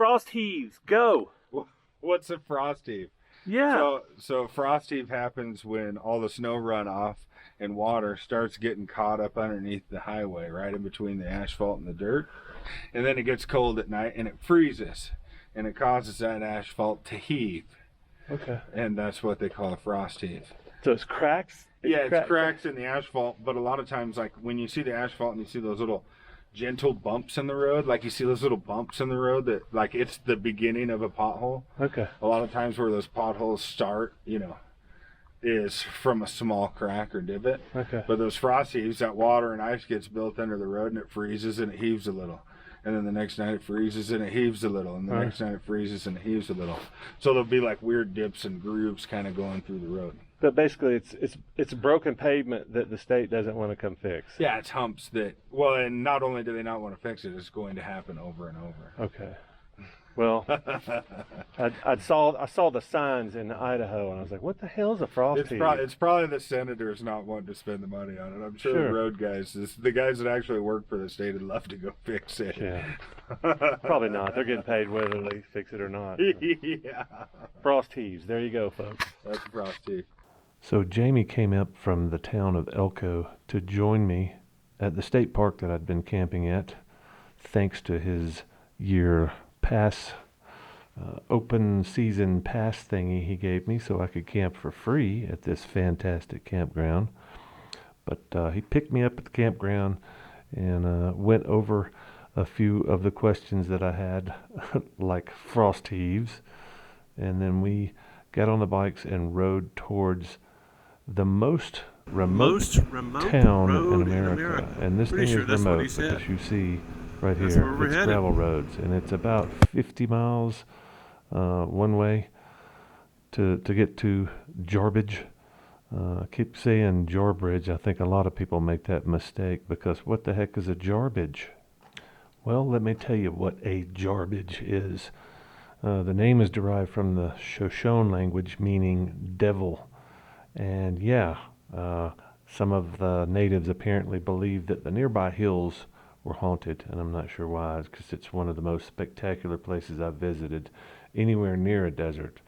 frost heaves. Go. What's a frost heave? Yeah. So frost heave happens when all the snow runoff and water starts getting caught up underneath the highway, right in between the asphalt and the dirt. And then it gets cold at night and it freezes. And it causes that asphalt to heave. Okay. And that's what they call a frost heave. So it's cracks? It's cracks in the asphalt, but a lot of times, like when you see the asphalt and you see those little gentle bumps in the road, like you see those little bumps in the road that, like, it's the beginning of a pothole. Okay. A lot of times where those potholes start, is from a small crack or divot. Okay. But those frost heaves, that water and ice gets built under the road and it freezes and it heaves a little. And then the next night it freezes and it heaves a little. And the next night it freezes and it heaves a little. So there'll be like weird dips and grooves kind of going through the road. But basically it's broken pavement that the state doesn't want to come fix. Yeah, it's humps that, well, and not only do they not want to fix it, it's going to happen over and over. Okay. Well, I saw the signs in Idaho, and I was like, "What the hell is a frost heave?" It's probably the senators not wanting to spend the money on it. I'm sure the road guys, the guys that actually work for the state, would love to go fix it. Yeah. Probably not. They're getting paid whether they fix it or not. Yeah. Frost heaves. There you go, folks. That's a frost heave. So Jamie came up from the town of Elko to join me at the state park that I'd been camping at, thanks to his year pass, open season pass thingy he gave me so I could camp for free at this fantastic campground. But he picked me up at the campground and went over a few of the questions that I had, like frost heaves, and then we got on the bikes and rode towards the most remote town in America. And this thing is remote because you see right here, it's gravel roads, and it's about 50 miles one way to get to Jarbidge. I keep saying Jarbidge. I think a lot of people make that mistake because what the heck is a Jarbidge? Well, let me tell you what a Jarbidge is. The name is derived from the Shoshone language meaning devil. And some of the natives apparently believe that the nearby hills were haunted, and I'm not sure why, because it's one of the most spectacular places I've visited anywhere near a desert.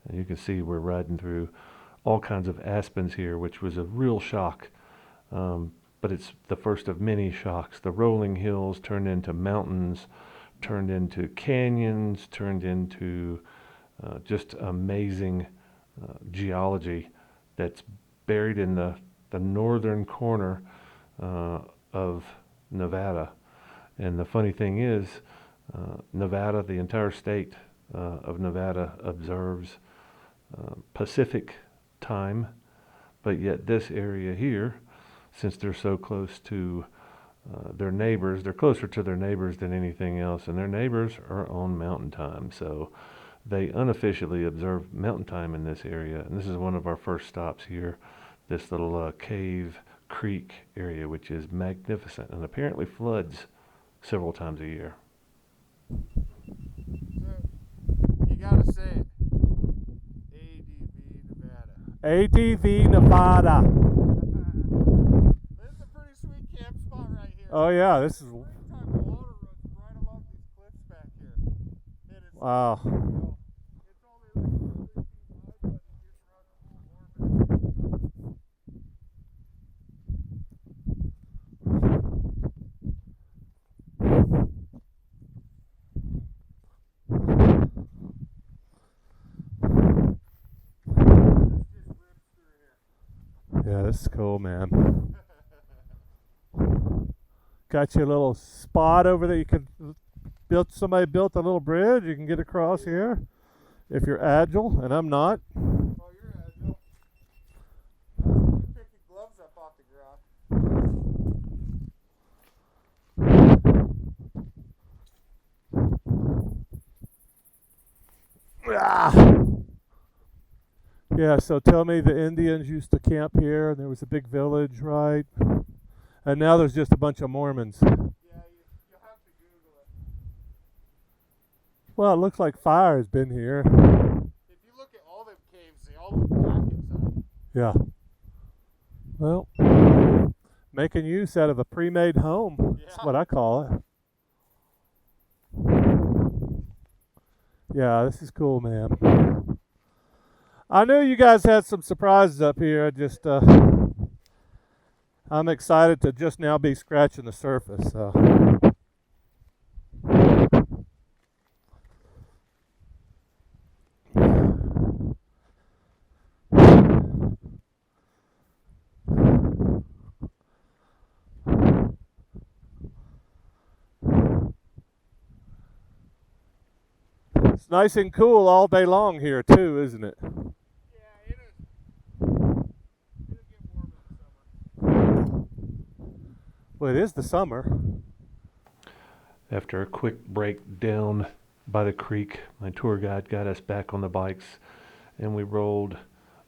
And you can see we're riding through all kinds of aspens here, which was a real shock, but it's the first of many shocks. The rolling hills turned into mountains, turned into canyons, turned into just amazing geology that's buried in the northern corner of Nevada. And the funny thing is, Nevada, the entire state of Nevada observes Pacific time, but yet this area here, since they're so close to their neighbors, they're closer to their neighbors than anything else, and their neighbors are on mountain time, so they unofficially observe mountain time in this area. And this is one of our first stops here, this little cave creek area, which is magnificent and apparently floods several times a year. You gotta say it. Nevada. ADV Nevada. This is a pretty sweet camp spot right here. Oh yeah, this is. The water runs right along these cliffs back here. It is Wow. it's only like 15 miles, but it gets around a little more. Yeah, this is cool, man. Got you a little spot over there. You can somebody built a little bridge. You can get across here if you're agile, and I'm not. Oh, you're agile. Pick your gloves up off the ground. Ah! Yeah, so tell me, the Indians used to camp here, and there was a big village, right? And now there's just a bunch of Mormons. Yeah, you'll have to Google it. Well, it looks like fire has been here. If you look at all them caves, they all look black inside. Yeah. Well, making use out of a pre-made home. That's what I call it. Yeah, this is cool, man. I knew you guys had some surprises up here. I'm excited to just now be scratching the surface. It's nice and cool all day long here too, isn't it? Well, it is the summer. After a quick break down by the creek, my tour guide got us back on the bikes, and we rolled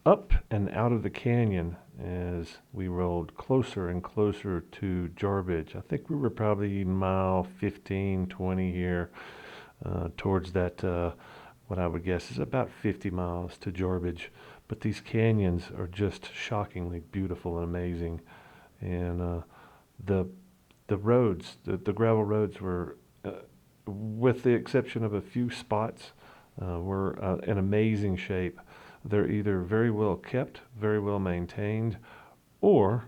up and out of the canyon as we rolled closer and closer to Jarbidge. I think we were probably mile 15, 20 here, towards that, what I would guess is about 50 miles to Jarbidge. But these canyons are just shockingly beautiful and amazing. And the the gravel roads were, with the exception of a few spots, were in amazing shape. They're either very well kept, very well maintained, or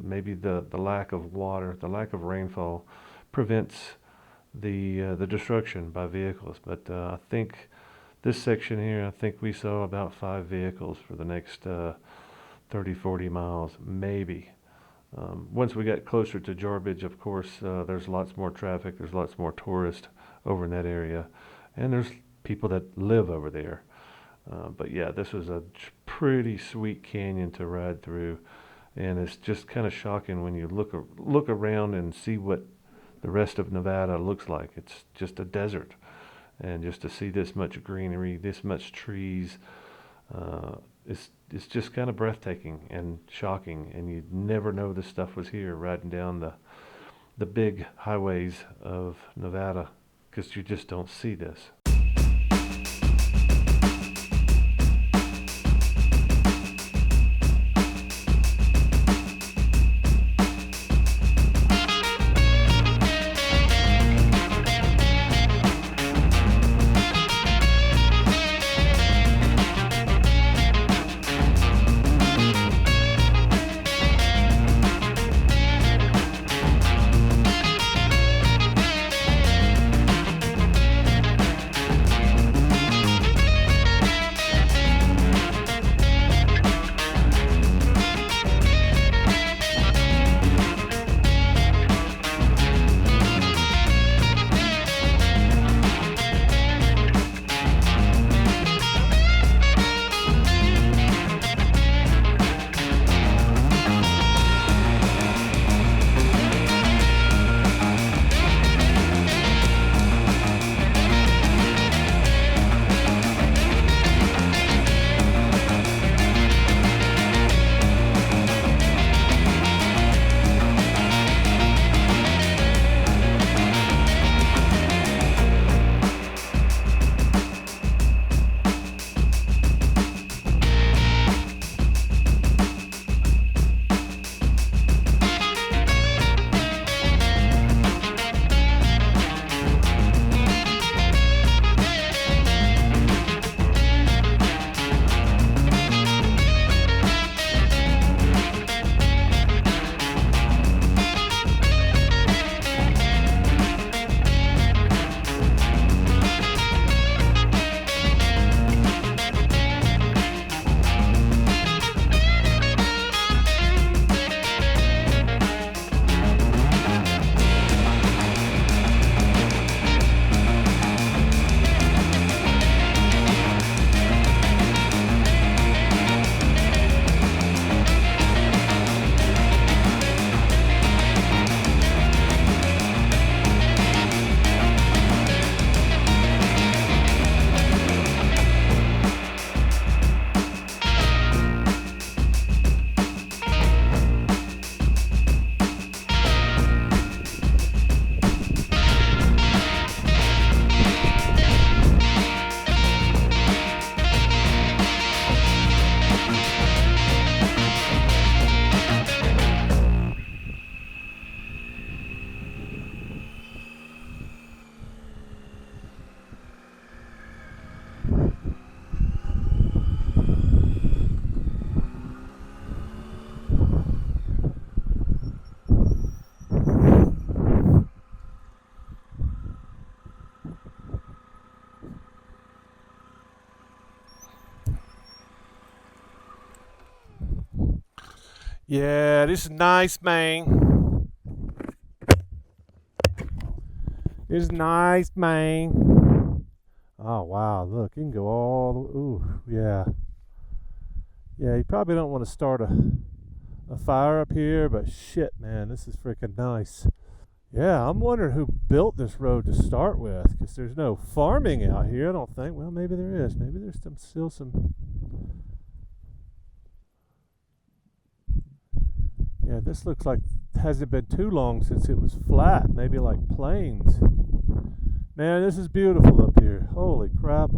maybe the lack of water, the lack of rainfall, prevents the destruction by vehicles. But I think this section here, I think we saw about 5 vehicles for the next 30, 40 miles, maybe. Once we got closer to Jarbidge, of course, there's lots more traffic, there's lots more tourists over in that area, and there's people that live over there. But yeah, this was a pretty sweet canyon to ride through, and it's just kind of shocking when you look around and see what the rest of Nevada looks like. It's just a desert, and just to see this much greenery, this much trees, it's just kind of breathtaking and shocking, and you'd never know this stuff was here riding down the big highways of Nevada, because you just don't see this. Yeah, this is nice, man. This is nice, man. Oh, wow. Look, you can go all the way. Ooh, yeah. Yeah, you probably don't want to start a fire up here, but shit, man, this is freaking nice. Yeah, I'm wondering who built this road to start with, because there's no farming out here, I don't think. Well, maybe there is. Maybe there's still some. Yeah, this looks like it hasn't been too long since it was flat. Maybe like plains. Man, this is beautiful up here. Holy crap.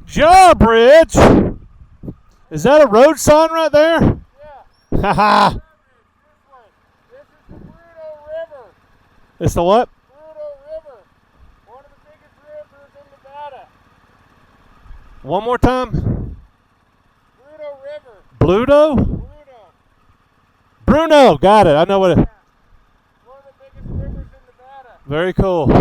Jarbidge! Is that a road sign right there? Yeah. Haha. This is the Bruno River. It's the what? Bruno River. One of the biggest rivers in Nevada. One more time. Bruno River. Bluto? Bruno. Bruno, got it. I know what it. One of the biggest rivers in Nevada. Very cool.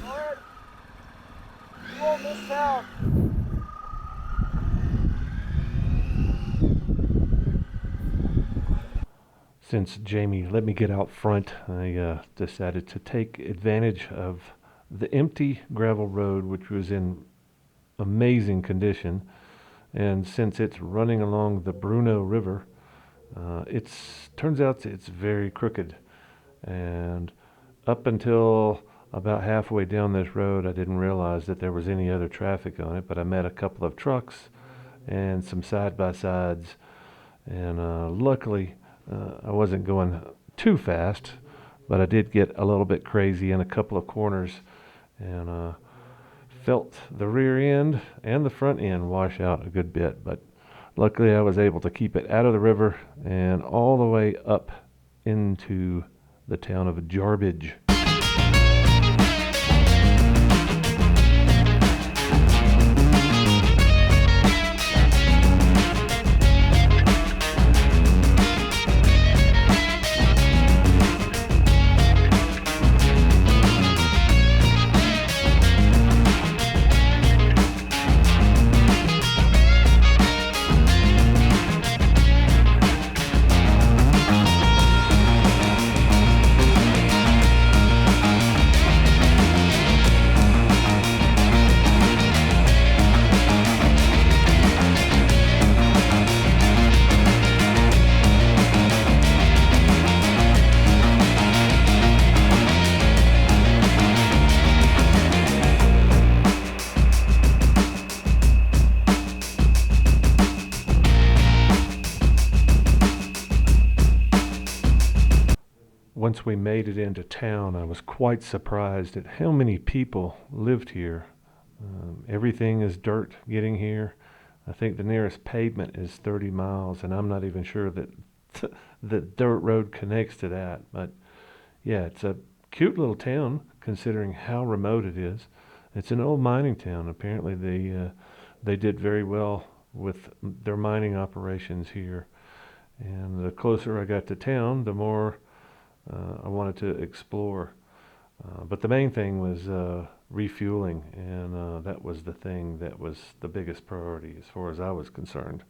Alright. You won't miss out. Since Jamie let me get out front, I decided to take advantage of the empty gravel road, which was in amazing condition. And since it's running along the Bruno River, it's turns out it's very crooked. And up until about halfway down this road, I didn't realize that there was any other traffic on it. But I met a couple of trucks and some side by sides, and luckily I wasn't going too fast, but I did get a little bit crazy in a couple of corners, and felt the rear end and the front end wash out a good bit. But luckily I was able to keep it out of the river and all the way up into the town of Jarbidge. Once we made it into town, I was quite surprised at how many people lived here. Everything is dirt getting here. I think the nearest pavement is 30 miles, and I'm not even sure that the dirt road connects to that. But yeah, it's a cute little town considering how remote it is. It's an old mining town. Apparently, they did very well with their mining operations here. And the closer I got to town, the more I wanted to explore. But the main thing was refueling, and that was the thing that was the biggest priority as far as I was concerned.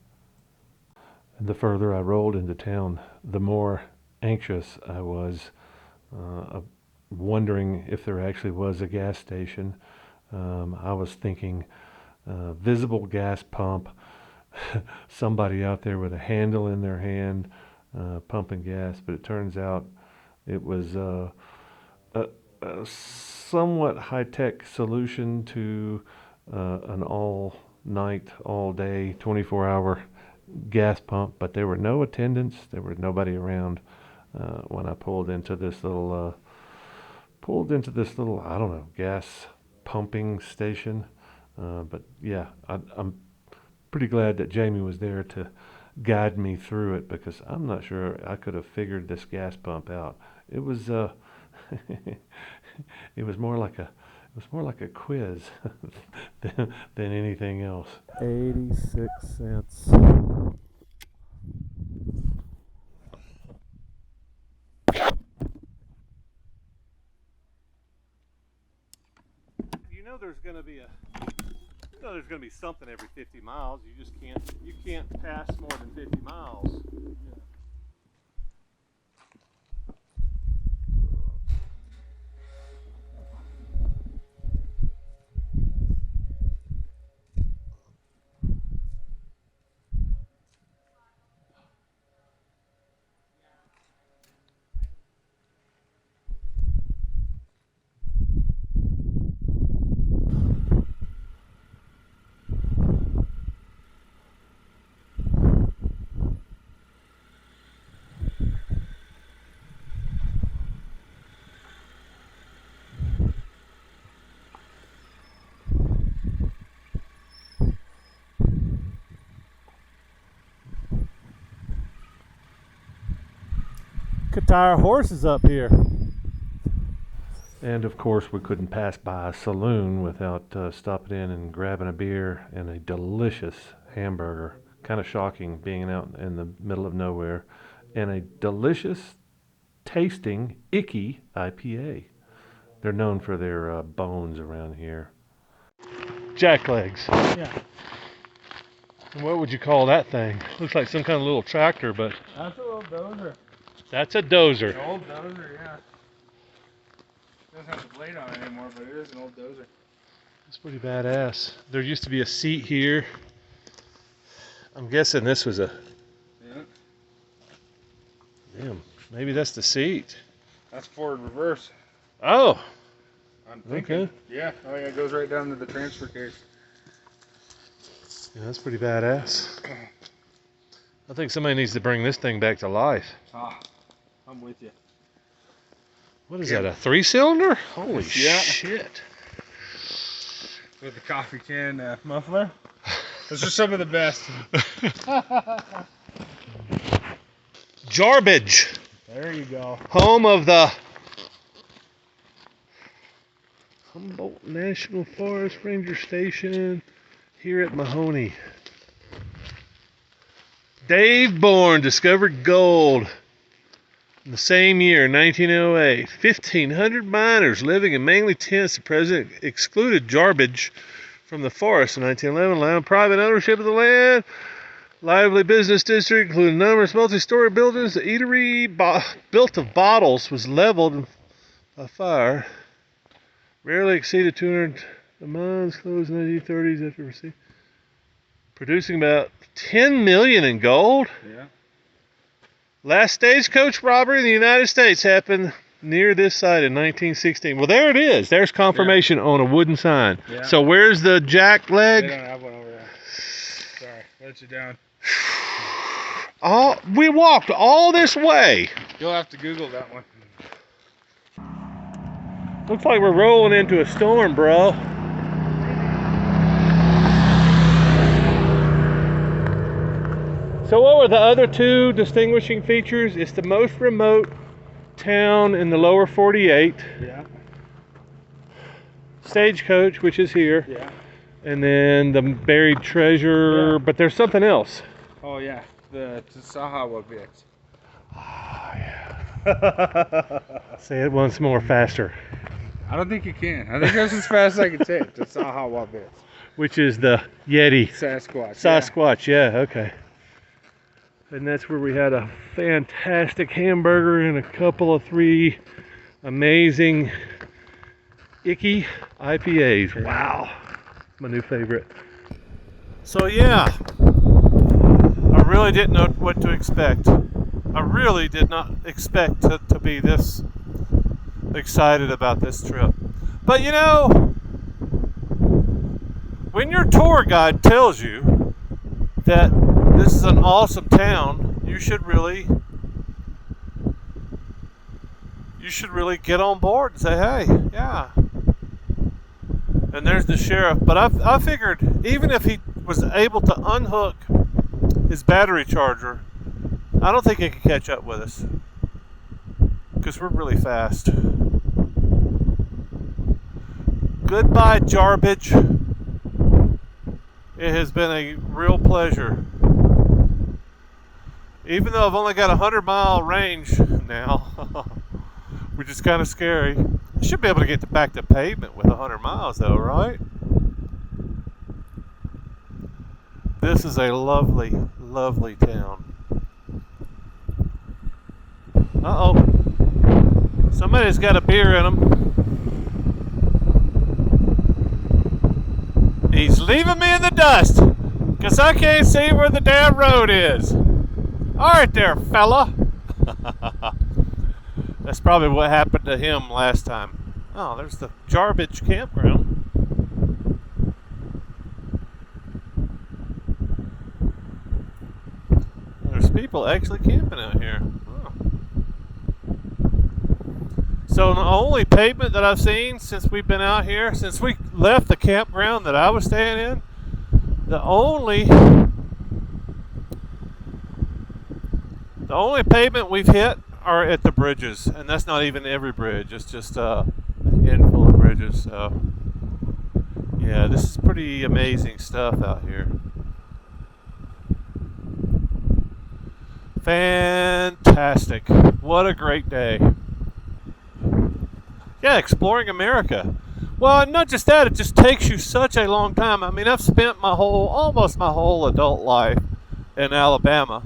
And the further I rolled into town, the more anxious I was, wondering if there actually was a gas station. I was thinking visible gas pump, somebody out there with a handle in their hand pumping gas, but it turns out it was a somewhat high-tech solution to an all-night, all-day, 24-hour gas pump, but there were no attendants. There was nobody around when I pulled into this little, I don't know, gas pumping station. But yeah, I'm pretty glad that Jamie was there to guide me through it, because I'm not sure I could have figured this gas pump out. It was it was more like a quiz than anything else. 86 cents. you know there's going to be there's going to be something every 50 miles. You just can't pass more than 50 miles. Could tie our horses up here. And of course, we couldn't pass by a saloon without stopping in and grabbing a beer and a delicious hamburger. Kind of shocking being out in the middle of nowhere. And a delicious tasting icky IPA. They're known for their bones around here. Jacklegs. Yeah. What would you call that thing? Looks like some kind of little tractor, but That's a little dozer. that's a dozer. An old dozer, yeah. Doesn't have the blade on it anymore, but it is an old dozer. It's pretty badass. There used to be a seat here. I'm guessing this was a... Yeah. Damn, maybe that's the seat. That's forward reverse. Oh, I'm thinking. okay. Yeah. Oh yeah, it goes right down to the transfer case. Yeah, that's pretty badass. I think somebody needs to bring this thing back to life. Ah, I'm with you. What is that, a 3-cylinder? Holy Yeah. shit. With the coffee can muffler. Those are some of the best. Jarbidge, There you go. home of the Humboldt National Forest Ranger Station here at Mahoney. Dave Bourne discovered gold in the same year, 1908. 1,500 miners living in mainly tents. The president excluded Jarbidge from the forest in 1911, allowing private ownership of the land. Lively business district, including numerous multi-story buildings. The eatery built of bottles was leveled by fire. Rarely exceeded 200. The mines closed in the 1930s after receiving, producing about 10 million in gold. Yeah. Last stagecoach robbery in the United States happened near this site in 1916. Well, there it is. There's confirmation on a wooden sign. Yeah. So where's the jack They leg? don't have one over there. Sorry, let you down. We walked all this way. You'll have to Google that one. Looks like we're rolling into a storm, bro. So what were the other two distinguishing features? It's the most remote town in the lower 48. Yeah. Stagecoach, which is here. Yeah. And then the buried treasure, Yeah. but there's something else. Oh yeah, the Sahawa bits. Oh, yeah. Say it once more faster. I don't think you can. I think that's as fast as I can say it. The Sahawa bits. Which is the Yeti. Sasquatch. Sasquatch, yeah, okay. And that's where we had a fantastic hamburger and a couple of 3 amazing icky IPAs. Yeah. Wow. My new favorite. So yeah, I really didn't know what to expect. I really did not expect to be this excited about this trip. But you know, when your tour guide tells you that this is an awesome town, you should really get on board and say, hey, yeah. And there's the sheriff. But I figured even if he was able to unhook his battery charger, I don't think he could catch up with us, because we're really fast. Goodbye, Jarbidge. It has been a real pleasure. Even though I've only got a 100-mile range now, which is kind of scary. Should be able to get back to pavement with 100 miles though, right? This is a lovely, lovely town. Uh-oh. Somebody's got a beer in them. He's leaving me in the dust, 'cause I can't see where the damn road is. Alright there, fella. That's probably what happened to him last time. Oh, there's the Jarbidge campground. There's people actually camping out here. Oh. So the only pavement that I've seen since we've been out here, since we left the campground that I was staying in, the only pavement we've hit are at the bridges, and that's not even every bridge. It's just a handful of bridges. So yeah, this is pretty amazing stuff out here. Fantastic. What a great day. Yeah, exploring America. Well, not just that, it just takes you such a long time. I mean, I've spent almost my whole adult life in Alabama.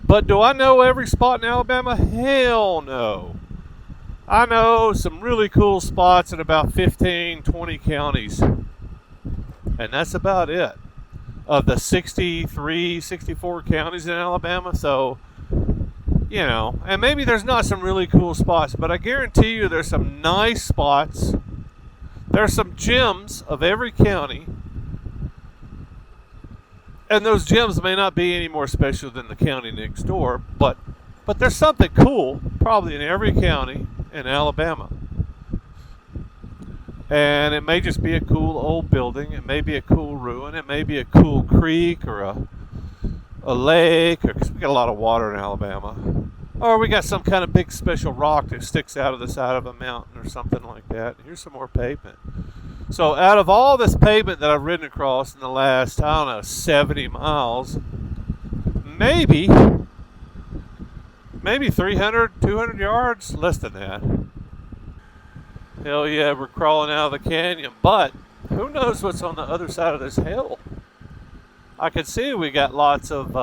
But do I know every spot in Alabama? Hell no. I know some really cool spots in about 15, 20 counties. And that's about it. Of the 63, 64 counties in Alabama. So, you know, and maybe there's not some really cool spots, but I guarantee you there's some nice spots. There's some gems of every county. And those gems may not be any more special than the county next door, but there's something cool probably in every county in Alabama. And it may just be a cool old building. It may be a cool ruin. It may be a cool creek or a lake, or 'cause we got a lot of water in Alabama. Or we got some kind of big special rock that sticks out of the side of a mountain or something like that. Here's some more pavement. So out of all this pavement that I've ridden across in the last, I don't know, 70 miles, maybe 300, 200 yards, less than that. Hell yeah, we're crawling out of the canyon, but who knows what's on the other side of this hill? I can see we got lots of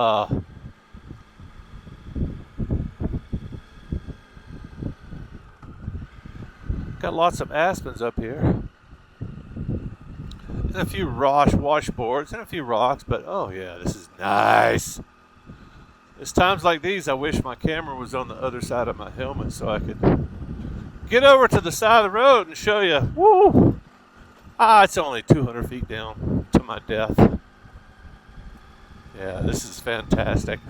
aspens up here. There's a few washboards and a few rocks, but oh yeah, this is nice. It's times like these I wish my camera was on the other side of my helmet so I could get over to the side of the road and show you. Woo! It's only 200 feet down to my death. Yeah, this is fantastic.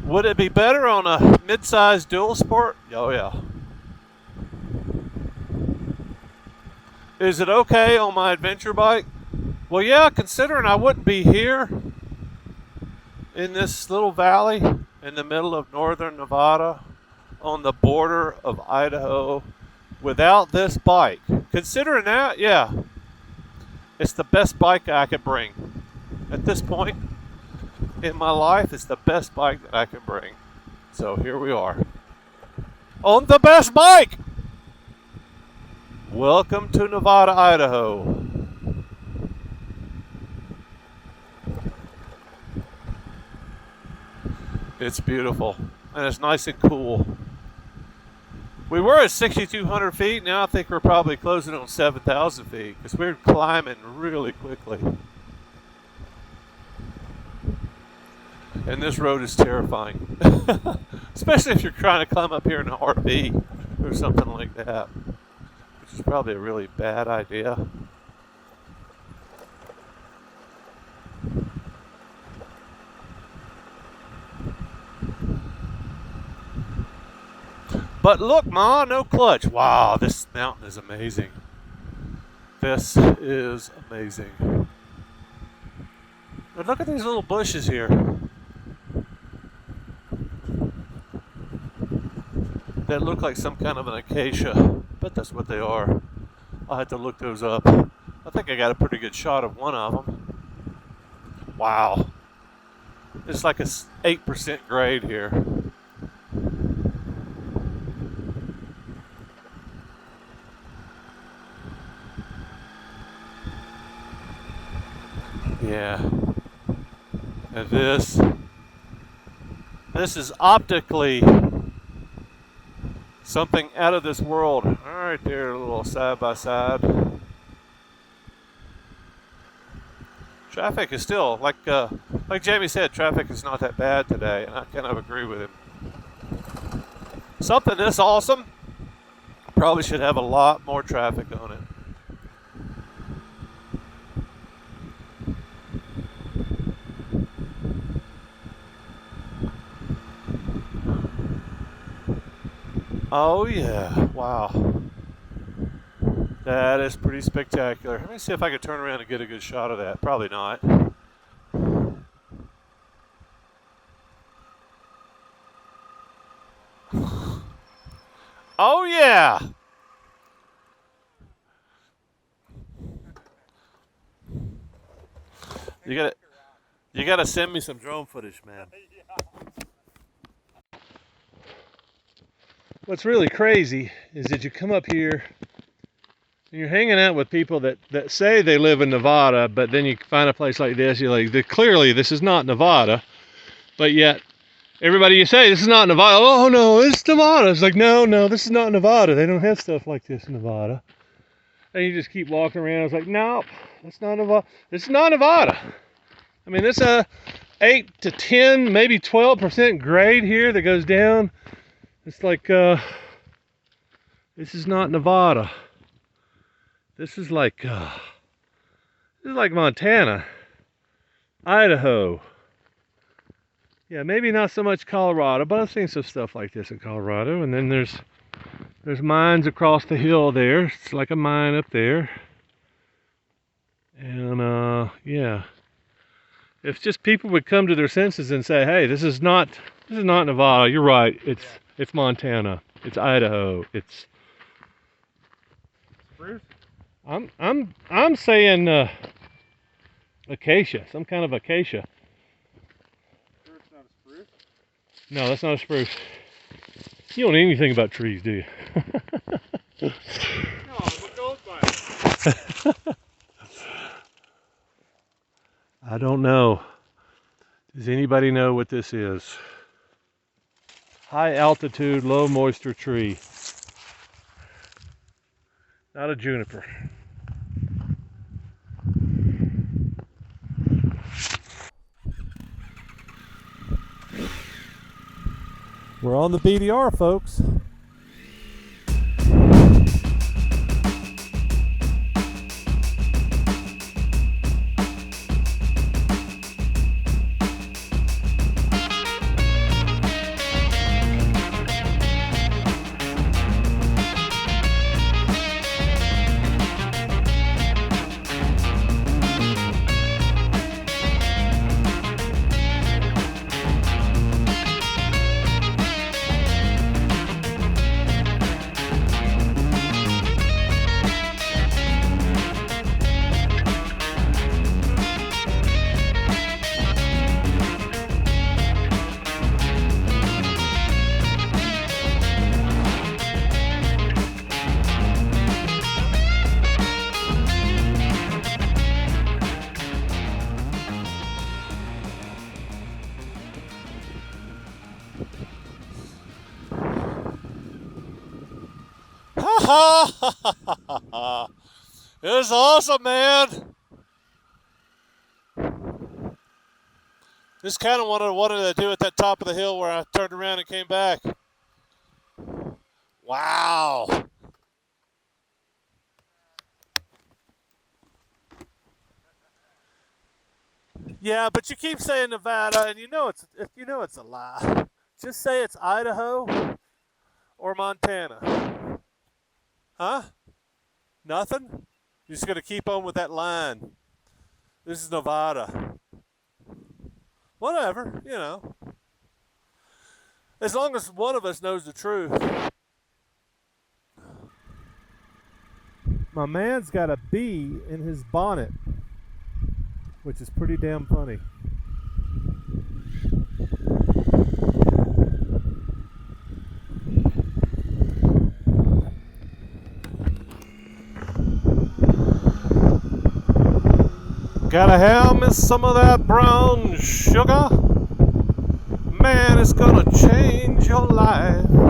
Would it be better on a mid-sized dual sport? Oh yeah. Is it okay on my adventure bike? Well, yeah, considering I wouldn't be here in this little valley in the middle of northern Nevada on the border of Idaho without this bike. Considering that, yeah, it's the best bike I could bring. At this point in my life, it's the best bike that I can bring. So here we are on the best bike. Welcome to Nevada, Idaho. It's beautiful and it's nice and cool. We were at 6,200 feet. Now I think we're probably closing on 7,000 feet because we're climbing really quickly. And this road is terrifying, especially if you're trying to climb up here in an RV or something like that, which is probably a really bad idea. But look, Ma, no clutch. Wow, this mountain is amazing. This is amazing. But look at these little bushes here. That look like some kind of an acacia. Bet that's what they are. I'll have to look those up. I think I got a pretty good shot of one of them. Wow. It's like a 8% grade here. Yeah. And this is optically something out of this world. All right, there, a little side by side. Traffic is still, like Jamie said, traffic is not that bad today, and I kind of agree with him. Something this awesome probably should have a lot more traffic on it. Oh yeah, wow. That is pretty spectacular. Let me see if I can turn around and get a good shot of that. Probably not. Oh yeah. You gotta send me some drone footage, man. What's really crazy is that you come up here and you're hanging out with people that say they live in Nevada, but then you find a place like this, you're like, clearly this is not Nevada, but yet everybody you say, this is not Nevada. Oh no, it's Nevada. It's like, no, this is not Nevada. They don't have stuff like this in Nevada. And you just keep walking around. It's like, no, that's not Nevada. This is not Nevada. I mean, it's a 8 to 10, maybe 12% grade here that goes down. It's like, this is not Nevada. This is like Montana, Idaho. Yeah, maybe not so much Colorado, but I've seen some stuff like this in Colorado. And then there's mines across the hill there. It's like a mine up there. And yeah, if just people would come to their senses and say, "Hey, this is not Nevada. You're right. It's Montana. It's Idaho. It's Spruce? I'm saying acacia, some kind of acacia. Sure it's not a spruce? No, that's not a spruce. You don't know anything about trees, do you? No, I'm a gold mine. I don't know. Does anybody know what this is? High altitude, low moisture tree. Not a juniper. We're on the BDR, folks. It was awesome, man. This kind of wanted to do at that top of the hill where I turned around and came back. Wow. Yeah, but you keep saying Nevada, and you know it's a lie. Just say it's Idaho or Montana. Huh? Nothing? You're just going to keep on with that line. This is Nevada. Whatever, you know. As long as one of us knows the truth. My man's got a bee in his bonnet, which is pretty damn funny. Gotta have me some of that brown sugar. Man, it's gonna change your life.